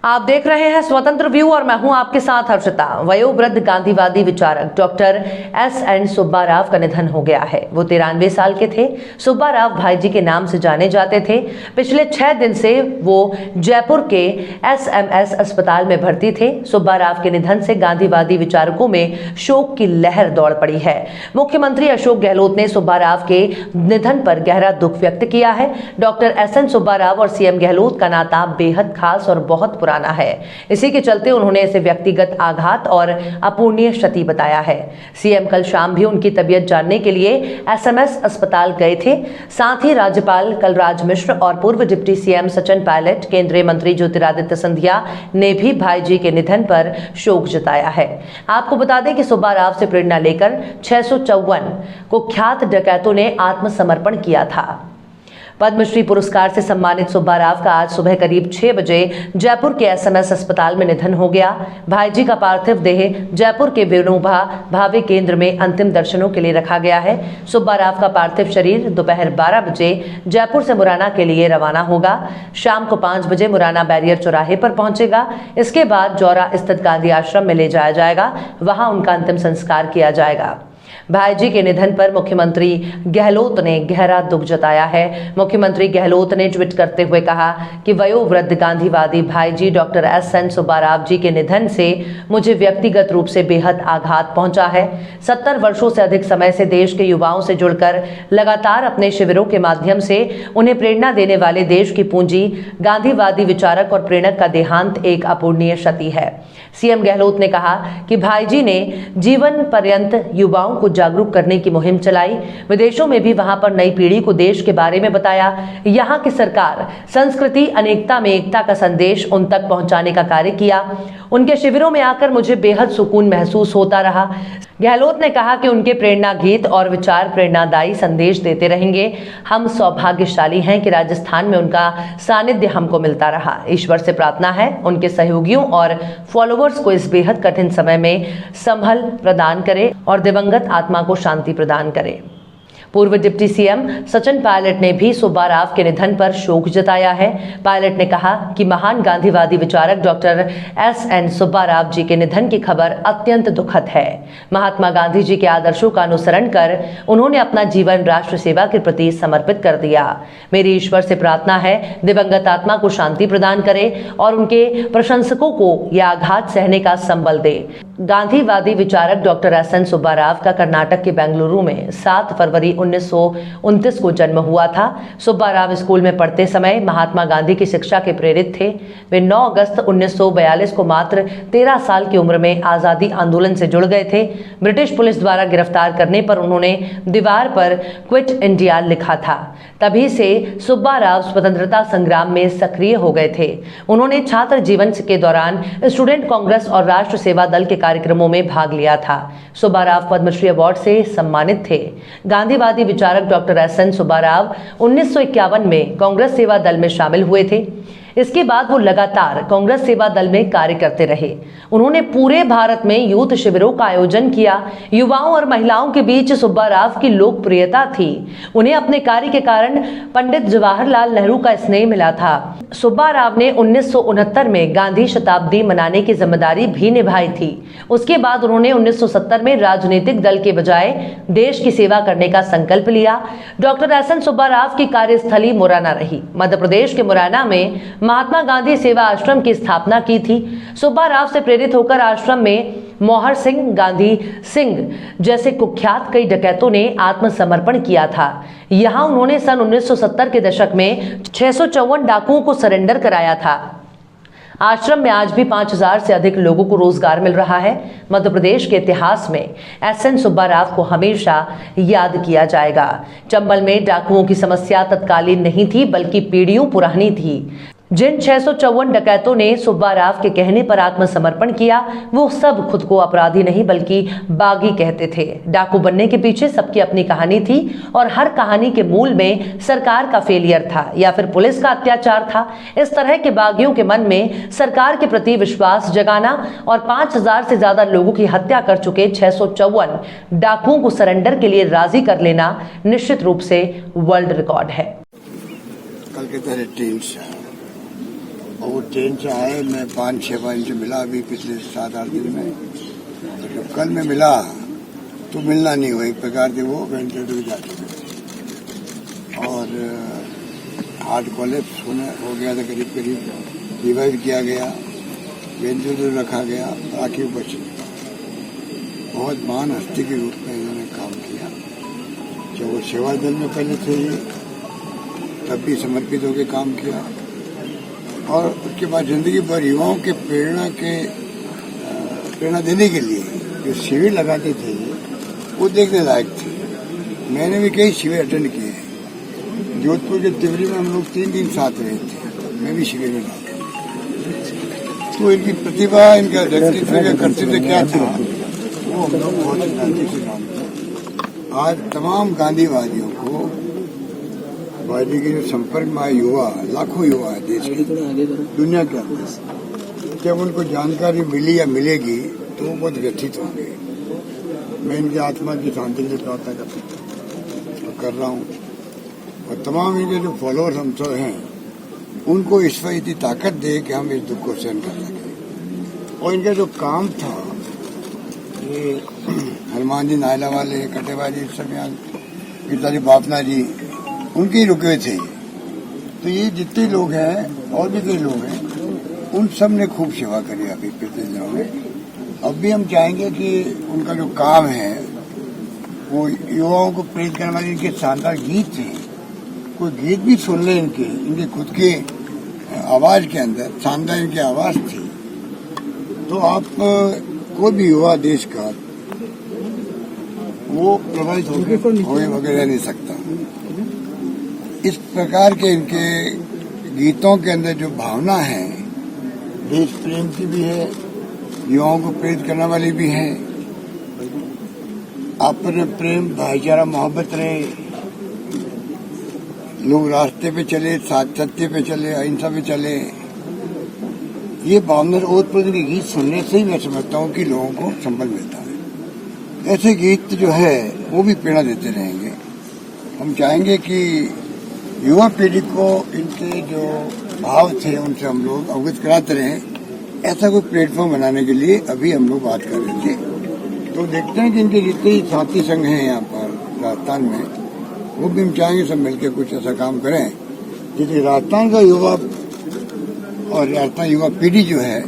आप देख रहे हैं स्वतंत्र व्यू और मैं हूं आपके साथ हर्षिता। वयोवृद्ध गांधीवादी विचारक डॉक्टर एस.एन. सुब्बा राव का निधन हो गया है। वो 93 साल के थे। सुब्बा राव भाईजी के नाम से जाने जाते थे। पिछले 6 दिन से वो जयपुर के एसएमएस अस्पताल में भर्ती थे। सुब्बा राव के निधन से गांधीवादी विचारकों में शोक की लहर दौड़ पड़ी है। मुख्यमंत्री अशोक गहलोत ने सुब्बा राव के निधन पर गहरा दुख व्यक्त किया है। Doctor SN. सुब्बा राव और सीएम गहलोत का नाता बेहद खास और बहुत पुराना है। इसी के चलते उन्होंने इसे व्यक्तिगत आघात और अपूरणीय क्षति बताया है। सीएम कल शाम भी उनकी तबीयत जानने के लिए एसएमएस अस्पताल गए थे। साथ ही राज्यपाल कलराज मिश्र और पूर्व डिप्टी सीएम सचिन पायलट, केंद्रीय मंत्री ज्योतिरादित्य सिंधिया ने भी भाईजी के निधन पर शोक जताया है। आपको बता दें कि सुब्बा राव से प्रेरणा लेकर 654 कुख्यात डकैतों ने आत्मसमर्पण किया था। पद्मश्री पुरस्कार से सम्मानित सुब्बा राव का आज सुबह करीब 6 बजे जयपुर के एसएमएस अस्पताल में निधन हो गया। भाईजी का पार्थिव देह जयपुर के विनोबा भावे केंद्र में अंतिम दर्शनों के लिए रखा गया है। सुब्बा राव का पार्थिव शरीर दोपहर 12 बजे जयपुर से मुरैना के लिए रवाना होगा। शाम को 5 बजे मुरैना बैरियर चौराहे पर पहुंचेगा। इसके बाद जौरा स्थित गांधी आश्रम में ले जाया जाएगा। वहां उनका अंतिम संस्कार किया जाएगा। भाईजी के निधन पर मुख्यमंत्री गहलोत ने गहरा दुख जताया है। मुख्यमंत्री गहलोत ने ट्वीट करते हुए कहा कि वयोवृद्ध गांधीवादी भाईजी डॉक्टर एस.एन. सुब्बा राव जी के निधन से मुझे व्यक्तिगत रूप से बेहद आघात पहुंचा है। 70 वर्षों से अधिक समय से देश के युवाओं से जुड़कर लगातार अपने शिविरों के माध्यम से उन्हें प्रेरणा देने वाले देश की पूंजी गांधीवादी विचारक और प्रेरक का देहांत एक अपूरणीय क्षति है। सीएम गहलोत ने कहा कि भाईजी ने जीवन पर्यंत युवाओं को जागरूक करने की मुहिम चलाई। विदेशों में भी वहां पर नई पीढ़ी को देश के बारे में बताया। यहां की सरकार संस्कृति अनेकता में एकता का संदेश उन तक पहुंचाने का कार्य किया। उनके शिविरों में आकर मुझे बेहद सुकून महसूस होता रहा। गहलोत ने कहा कि उनके प्रेरणा गीत और विचार प्रेरणादायी संदेश देते रहेंगे। हम सौभाग्यशाली हैं कि राजस्थान में उनका सानिध्य हमको मिलता रहा। ईश्वर से प्रार्थना है उनके सहयोगियों और फॉलोअर्स को इस बेहद कठिन समय में संभल प्रदान करे और दिवंगत आत्मा को शांति प्रदान करे। पूर्व डिप्टी सीएम सचिन पायलट ने भी सुब्बा राव के निधन पर शोक जताया है। पायलट ने कहा कि महान गांधीवादी विचारक डॉक्टर एस.एन. सुब्बा राव जी के निधन की खबर अत्यंत दुखद है। महात्मा गांधी जी के आदर्शों का अनुसरण कर उन्होंने अपना जीवन राष्ट्र सेवा के प्रति समर्पित कर दिया। मेरी ईश्वर से प्रार्थना है दिवंगत आत्मा को शांति प्रदान करे और उनके प्रशंसकों को यह आघात सहने का संबल दे। गांधीवादी विचारक डॉक्टर एस.एन. सुब्बा राव का कर्नाटक के बेंगलुरु में 7 फरवरी 1929 को जन्म हुआ था। सुब्बा राव स्कूल में पढ़ते समय महात्मा गांधी की शिक्षा के प्रेरित थे। वे 9 अगस्त 1942 को मात्र 13 साल की उम्र में आजादी आंदोलन से जुड़ गए थे। ब्रिटिश पुलिस द्वारा गिरफ्तार करने पर उन्होंने दीवार पर क्विट इंडिया लिखा था। तभी से सुब्बा राव स्वतंत्रता संग्राम में सक्रिय हो गए थे। उन्होंने छात्र जीवन के दौरान स्टूडेंट कांग्रेस और राष्ट्र सेवा दल के कार्यक्रमों में भाग लिया था। सुब्बा राव पद्मश्री अवार्ड से सम्मानित थे। गांधीवादी विचारक डॉक्टर एस.एन. सुब्बा राव 1951 में कांग्रेस सेवा दल में शामिल हुए थे। इसके बाद वो लगातार कांग्रेस सेवा दल में कार्य करते रहे। उन्होंने पूरे भारत में यूथ शिविरों का आयोजन किया। युवाओं और महिलाओं के बीच सुब्बा राव की लोकप्रियता थी। उन्हें अपने कार्य के कारण पंडित जवाहरलाल नेहरू का स्नेह मिला था। सुब्बा राव ने 1969 में गांधी शताब्दी मनाने की जिम्मेदारी भी निभाई थी। उसके बाद उन्होंने 1970 में राजनीतिक दल के बजाय देश की सेवा करने का संकल्प लिया। Doctor SN. सुब्बा राव की कार्यस्थली मुरैना रही। मध्य प्रदेश के मुरैना में महात्मा गांधी सेवा आश्रम की स्थापना की थी। सुब्बा राव से प्रेरित होकर आश्रम में मोहर सिंह, गांधी सिंह जैसे कुख्यात कई डकैतों ने आत्मसमर्पण किया था। यहां उन्होंने सन 1970 के दशक में 654 डाकुओं को सरेंडर कराया था। आश्रम में आज भी 5000 से अधिक लोगों को रोजगार मिल रहा है। मध्य प्रदेश के इतिहास में एस.एन. सुब्बा राव को हमेशा याद किया जाएगा। चंबल में डाकुओं की समस्या तत्कालीन नहीं थी बल्कि पीढ़ियों पुरानी थी। जिन 654 डकैतों ने सुब्बा राव के कहने पर आत्मसमर्पण किया, वो सब खुद को अपराधी नहीं बल्कि बागी कहते थे। डाकू बनने के पीछे सबकी अपनी कहानी थी और हर कहानी के मूल में सरकार का फेलियर था या फिर पुलिस का अत्याचार था। इस तरह के बागियों के मन में सरकार के प्रति विश्वास जगाना और 5000 से ज्यादा लोगों की हत्या कर चुके 654 डाकुओं को सरेंडर के लिए राजी कर लेना निश्चित रूप से वर्ल्ड रिकॉर्ड है। कल के तेरे टीम से और वो ट्रेन से आए, मैं 5-6 बार इनसे मिला अभी पिछले 7-8 दिन में। तो जब कल मैं मिला तो मिलना नहीं हुआ, एक प्रकार से वो वेंटिलेटर जा चुके थे और हार्ट कोलैप्स हो गया था, करीब करीब रिवाइव किया गया, वेंटिलेटर रखा गया, आखिर बच गया। बहुत महान हस्ती के रूप में इन्होंने काम किया। जब वो सेवा दल में पहले थे ये, तब भी समर्पित होकर काम किया और उसके बाद जिंदगी भर युवाओं के प्रेरणा देने के लिए जो शिविर लगाते थे वो देखने लायक थे। मैंने भी कई शिविर अटेंड किए हैं। जोधपुर के तिवरी में हम लोग 3 दिन साथ रहे थे, मैं भी शिविर में रहा। तो इनकी प्रतिभा, इनका व्यक्तित्व, का कर्तव्य क्या था वो हम लोग बहुत शांति से जानते। आज तमाम गांधीवादियों को, वादी के जो संपर्क में आए युवा, लाखों युवा है देश के, दुनिया के अंदर, जब उनको जानकारी मिली या मिलेगी तो वो बहुत व्यथित होंगे। मैं इनकी आत्मा की शांति के लिए प्रार्थना कर रहा हूँ और तमाम इनके जो फॉलोअर्स हम सब हैं उनको ईश्वर इतनी ताकत दे कि हम इस दुख को सहन कर सकें। और इनका जो काम था, ये हनुमान जी नायला वाले, कटेवा जी, सब यहाँ पिताजी बापना जी, उनके ही रुके हुए थे। तो ये जितने लोग हैं और भी कई लोग हैं, उन सब ने खूब सेवा करी अभी पिछले दिनों में। अब भी हम चाहेंगे कि उनका जो काम है वो युवाओं को प्रेरित करने वाले इनके शानदार गीत थे, कोई गीत भी सुन ले इनके खुद के आवाज के अंदर शानदार इनकी आवाज थी। तो आप कोई भी युवा देश का वो प्रभावित होए वगैरह नहीं सकता। इस प्रकार के इनके गीतों के अंदर जो भावना है, देश प्रेम की भी है, युवाओं को प्रेरित करने वाली भी है। आपस में प्रेम, भाईचारा, मोहब्बत रहे, लोग रास्ते पे चले, सत्य पे चले, अहिंसा पे चले। ये भावना ओतप्रोत के गीत सुनने से ही मैं समझता हूँ कि लोगों को संबल मिलता है। ऐसे गीत जो है वो भी प्रेरणा देते रहेंगे। हम चाहेंगे कि युवा पीढ़ी को इनके जो भाव थे उनसे हम लोग अवगत कराते रहें। ऐसा कोई प्लेटफॉर्म बनाने के लिए अभी हम लोग बात कर रहे थे। तो देखते हैं कि इनके जितने ही साथी संघ हैं यहाँ पर राजस्थान में, वो भी हम चाहेंगे सब मिलकर कुछ ऐसा काम करें जिससे राजस्थान का युवा और राजस्थान युवा पीढ़ी जो है